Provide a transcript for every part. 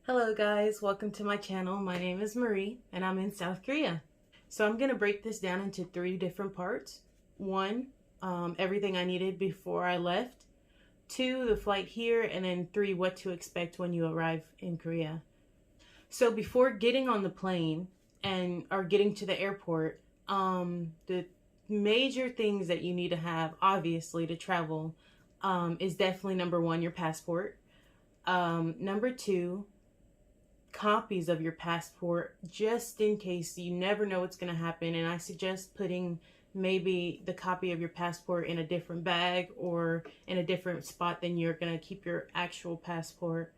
Hello guys, welcome to my channel. My name is Marie and I'm in South Korea. So I'm going to break this down into 3 different parts. 1, everything I needed before I left. 2, the flight here. And then 3, what to expect when you arrive in Korea. So before getting on the plane or getting to the airport, the major things that you need to have, obviously, to travel is definitely number 1, your passport. Number 2, copies of your passport, just in case. You never know what's going to happen, and I suggest putting maybe the copy of your passport in a different bag or in a different spot than you're going to keep your actual passport.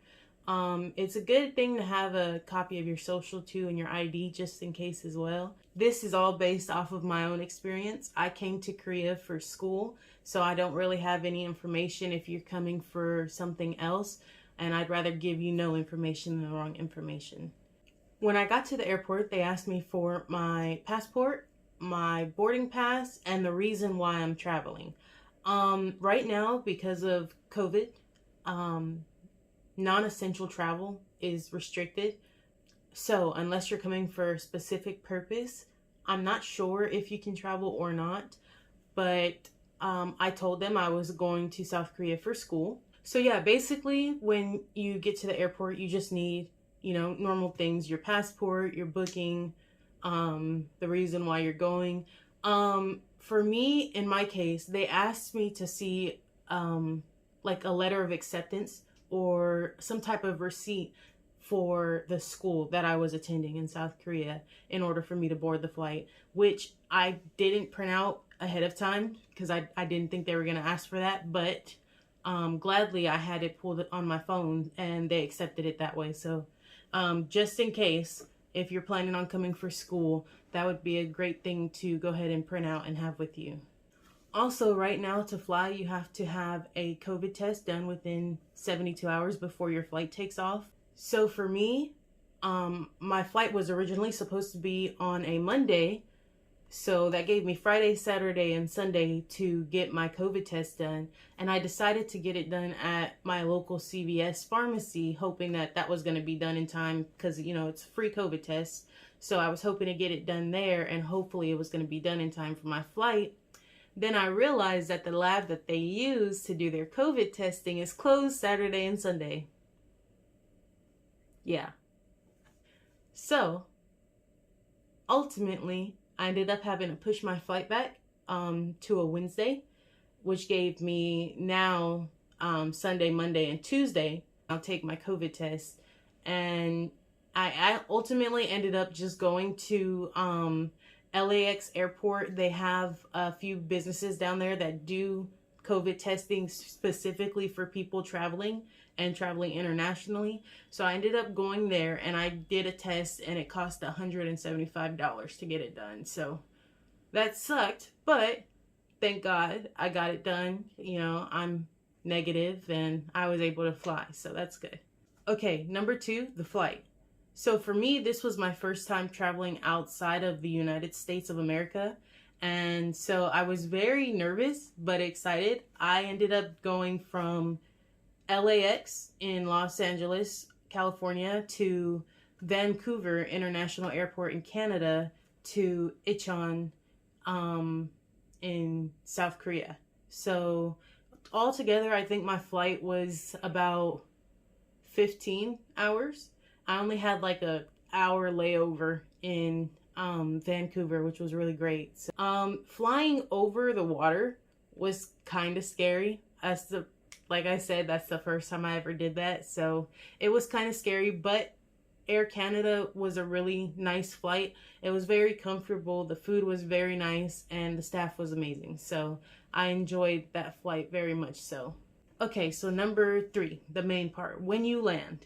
It's a good thing to have a copy of your social too and your ID just in case as well. This is all based off of my own experience. I came to Korea for school, so I don't really have any information if you're coming for something else, and I'd rather give you no information than the wrong information. When I got to the airport, they asked me for my passport, my boarding pass, and the reason why I'm traveling. Right now, because of COVID, non-essential travel is restricted. So unless you're coming for a specific purpose, I'm not sure if you can travel or not. But I told them I was going to South Korea for school. So yeah, basically when you get to the airport, you just need, normal things, your passport, your booking, the reason why you're going. For me, in my case, they asked me to see like a letter of acceptance or some type of receipt for the school that I was attending in South Korea in order for me to board the flight, which I didn't print out ahead of time because I didn't think they were going to ask for that, but gladly I had it pulled on my phone and they accepted it that way. So just in case, if you're planning on coming for school, that would be a great thing to go ahead and print out and have with you. Also, right now to fly, you have to have a COVID test done within 72 hours before your flight takes off. So for me, my flight was originally supposed to be on a Monday. So that gave me Friday, Saturday, and Sunday to get my COVID test done. And I decided to get it done at my local CVS pharmacy, hoping that that was going to be done in time because, it's a free COVID test. So I was hoping to get it done there, and hopefully it was going to be done in time for my flight. Then I realized that the lab that they use to do their COVID testing is closed Saturday and Sunday. Yeah. So ultimately, I ended up having to push my flight back to a Wednesday, which gave me now Sunday, Monday, and Tuesday. I'll take my COVID test. And I ultimately ended up just going to LAX airport. They have a few businesses down there that do COVID testing specifically for people traveling and traveling internationally. So I ended up going there and I did a test, and it cost $175 to get it done. So that sucked, but thank God I got it done. I'm negative and I was able to fly, so that's good. Okay, number 2, the flight. So for me, this was my first time traveling outside of the United States of America. And so I was very nervous, but excited. I ended up going from LAX in Los Angeles, California, to Vancouver International Airport in Canada, to Incheon in South Korea. So altogether, I think my flight was about 15 hours. I only had like a hour layover in Vancouver, which was really great. So, flying over the water was kind of scary. Like I said, that's the first time I ever did that. So it was kind of scary, but Air Canada was a really nice flight. It was very comfortable. The food was very nice and the staff was amazing. So I enjoyed that flight very much so. Okay, so number 3, the main part, when you land.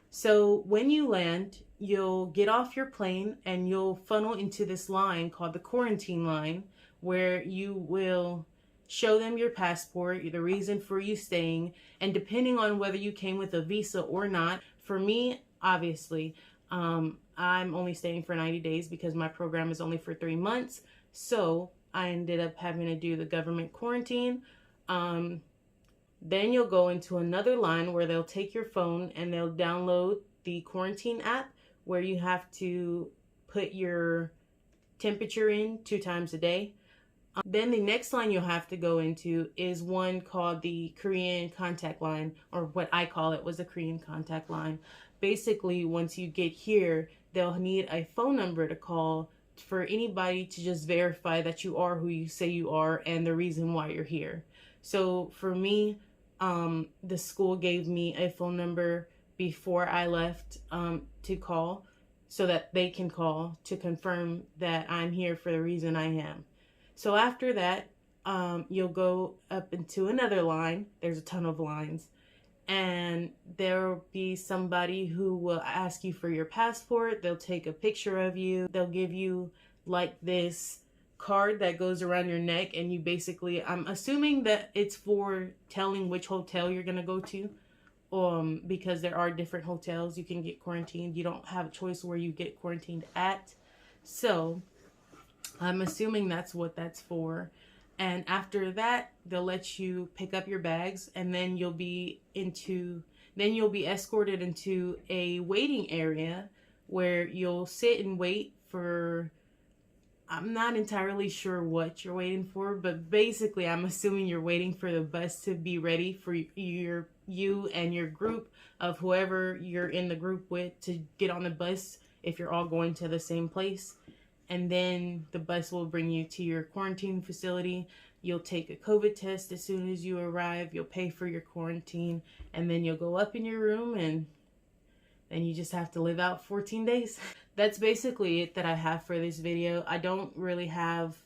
So when you land, you'll get off your plane and you'll funnel into this line called the quarantine line, where you will show them your passport, the reason for you staying, and depending on whether you came with a visa or not. For me, obviously, I'm only staying for 90 days because my program is only for 3 months. So I ended up having to do the government quarantine. Then you'll go into another line where they'll take your phone and they'll download the quarantine app where you have to put your temperature in 2 times a day. Then the next line you'll have to go into is one called the Korean contact line, or what I call it was the Korean contact line. Basically, once you get here, they'll need a phone number to call for anybody to just verify that you are who you say you are and the reason why you're here. So for me, the school gave me a phone number before I left to call, so that they can call to confirm that I'm here for the reason I am. So after that, you'll go up into another line. There's a ton of lines. And there'll be somebody who will ask you for your passport. They'll take a picture of you. They'll give you like this card that goes around your neck, and you basically, I'm assuming that it's for telling which hotel you're gonna go to. Because there are different hotels you can get quarantined. You don't have a choice where you get quarantined at. So I'm assuming that's what that's for. And after that, they'll let you pick up your bags, and then you'll be escorted into a waiting area where you'll sit and wait for, I'm not entirely sure what you're waiting for, but basically I'm assuming you're waiting for the bus to be ready for you and your group of whoever you're in the group with to get on the bus if you're all going to the same place. And then the bus will bring you to your quarantine facility. You'll take a COVID test as soon as you arrive. You'll pay for your quarantine, and then you'll go up in your room, and then you just have to live out 14 days. That's basically it that I have for this video. I don't really have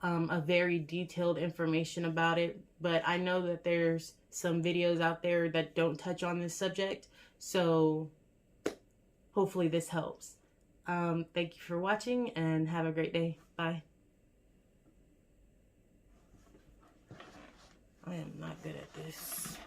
a very detailed information about it, but I know that there's some videos out there that don't touch on this subject, so hopefully this helps. Thank you for watching, and have a great day. Bye. I am not good at this.